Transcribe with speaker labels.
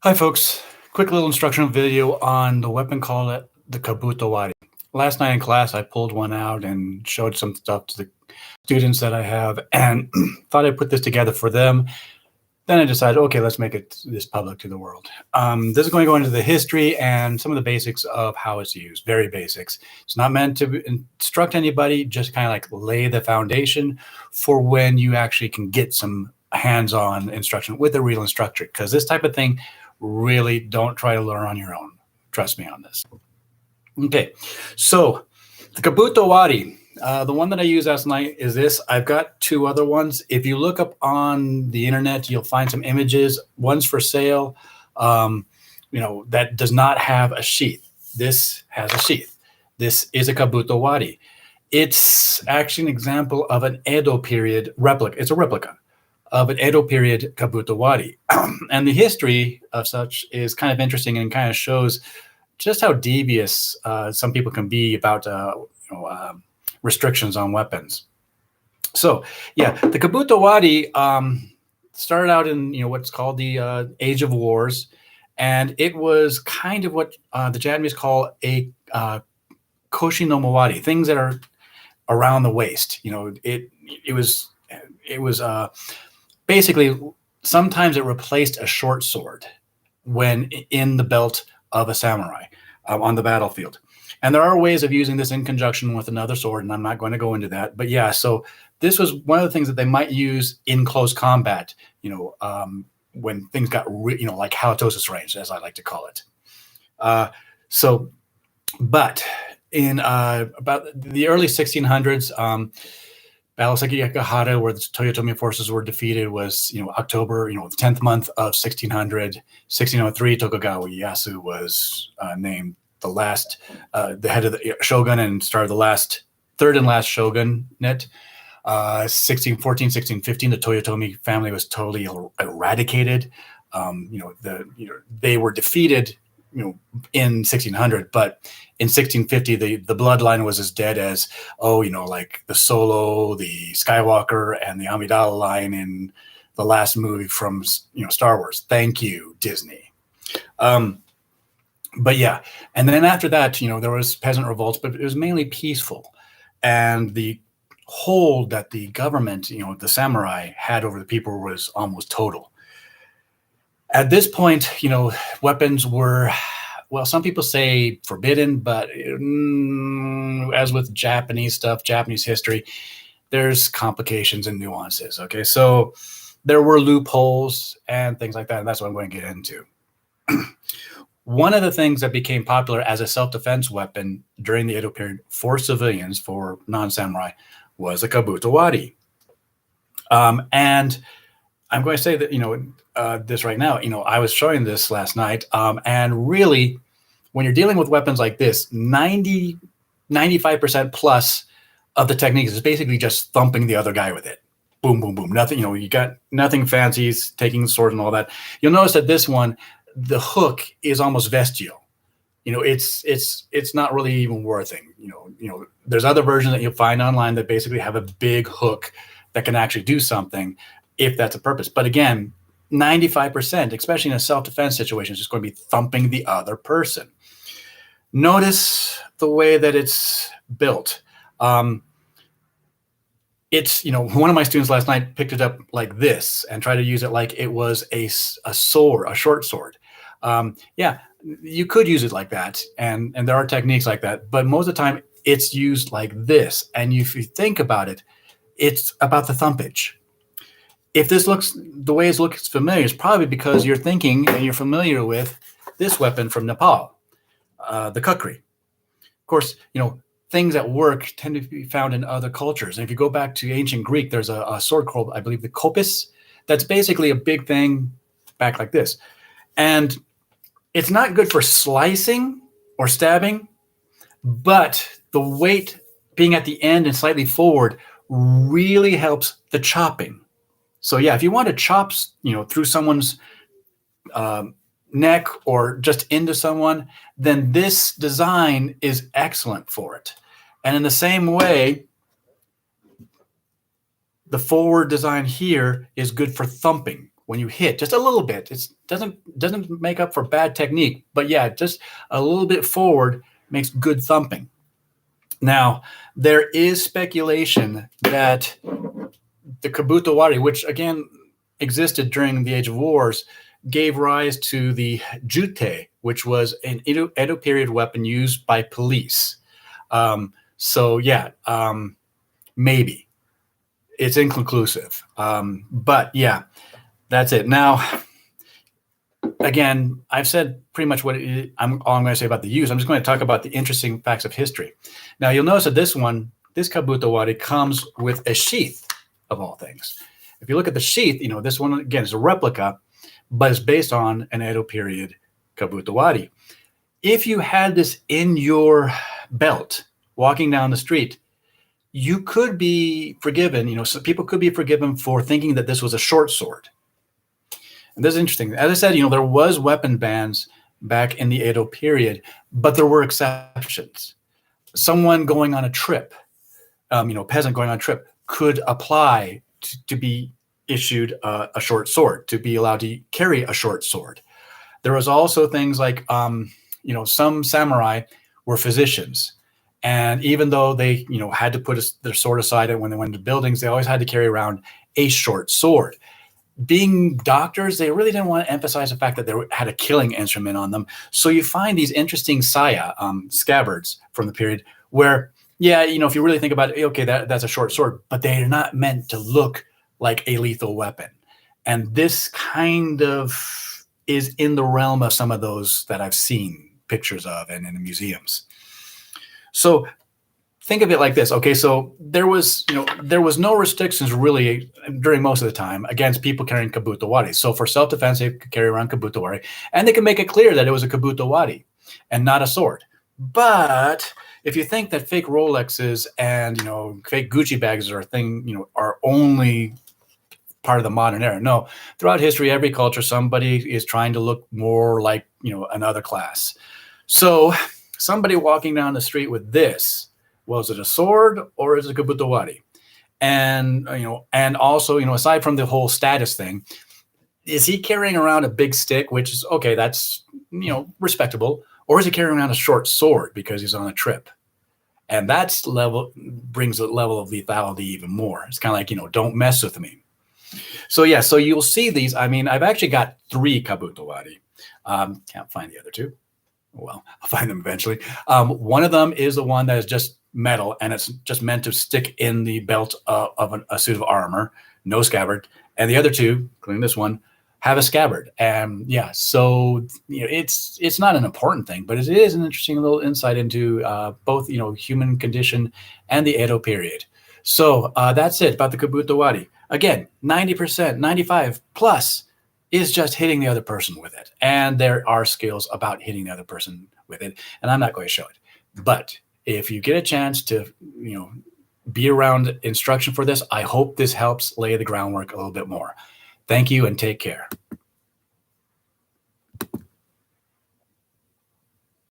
Speaker 1: Hi folks, quick little instructional video on the weapon called the Kabuto-wari. Last night in class I pulled one out and showed some stuff to the students that I have and thought I'd put this together for them. Then I decided, okay, let's make this public to the world. This is going to go into the history and some of the basics of how it's used, very basics. It's not meant to instruct anybody, just kind of like lay the foundation for when you actually can get some hands-on instruction with a real instructor, because this type of thing, really don't try to learn on your own. Trust me on this. Okay, so the Kabutowari, the one that I used last night is this. I've got two other ones. If you look up on the internet, you'll find some images. One's for sale, that does not have a sheath. This has a sheath. This is a Kabutowari. It's actually an example of an Edo period replica. It's a replica of an Edo period Kabutowari. And the history of such is kind of interesting and kind of shows just how devious some people can be about restrictions on weapons. So yeah, the Kabutowari started out in what's called the Age of Wars, and it was kind of what the Japanese call a koshi no mowari, things that are around the waist. It was basically, sometimes it replaced a short sword when in the belt of a samurai on the battlefield. And there are ways of using this in conjunction with another sword, and I'm not going to go into that. But yeah, so this was one of the things that they might use in close combat, when things got, like halitosis range, as I like to call it. But in about the early 1600s, Battle of Sekigahara, where the Toyotomi forces were defeated, was October, the 10th month of 1600. 1603, Tokugawa Ieyasu was named the last, the head of the shogun, and started the third and last shogunate. 1614, 1615, the Toyotomi family was totally eradicated. They were defeated, in 1600, but in 1650, the bloodline was as dead as, like the Solo, the Skywalker, and the Amidala line in the last movie from, Star Wars. Thank you, Disney. But yeah, and then after that, there was peasant revolts, but it was mainly peaceful. And the hold that the government, the samurai had over the people was almost total. At this point, weapons were, well, some people say forbidden, but as with Japanese stuff, Japanese history, there's complications and nuances, okay? So there were loopholes and things like that, and that's what I'm going to get into. One of the things that became popular as a self-defense weapon during the Edo period for civilians, for non-samurai, was a Kabutowari. And I'm going to say that, this right now, I was showing this last night, and really, when you're dealing with weapons like this, 95% plus of the techniques is basically just thumping the other guy with it. Boom, boom, boom. Nothing, you got nothing fancy, taking the sword and all that. You'll notice that this one, the hook is almost vestigial. It's not really even worth it. There's other versions that you'll find online that basically have a big hook that can actually do something, if that's a purpose. But again, 95%, especially in a self-defense situation, is just going to be thumping the other person. Notice the way that it's built. It's, one of my students last night picked it up like this and tried to use it like it was a sword, a short sword. Yeah, you could use it like that, and there are techniques like that, but most of the time it's used like this. And if you think about it, it's about the thumpage. If this looks the way it looks familiar, it's probably because you're thinking and you're familiar with this weapon from Nepal, the kukri. Of course, things that work tend to be found in other cultures. And if you go back to ancient Greek, there's a sword called, I believe, the kopis. That's basically a big thing back like this. And it's not good for slicing or stabbing, but the weight being at the end and slightly forward really helps the chopping. So yeah, if you want to chop, through someone's neck or just into someone, then this design is excellent for it. And in the same way, the forward design here is good for thumping, when you hit just a little bit. It doesn't make up for bad technique, but yeah, just a little bit forward makes good thumping. Now, there is speculation that the Kabuto-wari, which again existed during the Age of Wars, gave rise to the jute, which was an Edo period weapon used by police. So yeah, maybe. It's inconclusive. But yeah, that's it. Now, again, I've said pretty much what all I'm going to say about the use. I'm just going to talk about the interesting facts of history. Now, you'll notice that this Kabuto-wari comes with a sheath, of all things. If you look at the sheath, this one, again, is a replica, but it's based on an Edo period Kabuto-wari. If you had this in your belt walking down the street, you could be forgiven, so people could be forgiven for thinking that this was a short sword. And this is interesting. As I said, there was weapon bans back in the Edo period, but there were exceptions. Someone going on a trip, peasant going on a trip, could apply to be issued a short sword, to be allowed to carry a short sword. There was also things like, some samurai were physicians. And even though they, had to put their sword aside when they went into buildings, they always had to carry around a short sword. Being doctors, they really didn't want to emphasize the fact that they had a killing instrument on them. So you find these interesting saya, scabbards from the period where, yeah, if you really think about it, okay, that's a short sword, but they're not meant to look like a lethal weapon. And this kind of is in the realm of some of those that I've seen pictures of and in the museums. So think of it like this. Okay, so there was no restrictions really during most of the time against people carrying Kabuto-wari. So for self-defense, they could carry around Kabuto-wari, and they could make it clear that it was a Kabuto-wari and not a sword. But if you think that fake Rolexes and fake Gucci bags are a thing, are only part of the modern era, no. Throughout history, every culture, somebody is trying to look more like another class. So somebody walking down the street with this. Was it a sword or is it a Kabuto-wari? And and also, aside from the whole status thing, is he carrying around a big stick, which is okay, that's respectable, or is he carrying around a short sword because he's on a trip? And that's brings the level of lethality even more. It's kind of like, don't mess with me. So yeah, so you'll see these. I mean, I've actually got 3 Kabuto-wari. Can't find the other 2. Well, I'll find them eventually. One of them is the one that is just metal, and it's just meant to stick in the belt of a suit of armor, no scabbard. And the other 2, including this one, have a scabbard. And yeah, so it's not an important thing, but it is an interesting little insight into both human condition and the Edo period. So that's it about the Kabuto-wari. Again, 90%, 95 plus is just hitting the other person with it. And there are skills about hitting the other person with it. And I'm not going to show it. But if you get a chance to, be around instruction for this, I hope this helps lay the groundwork a little bit more. Thank you and take care.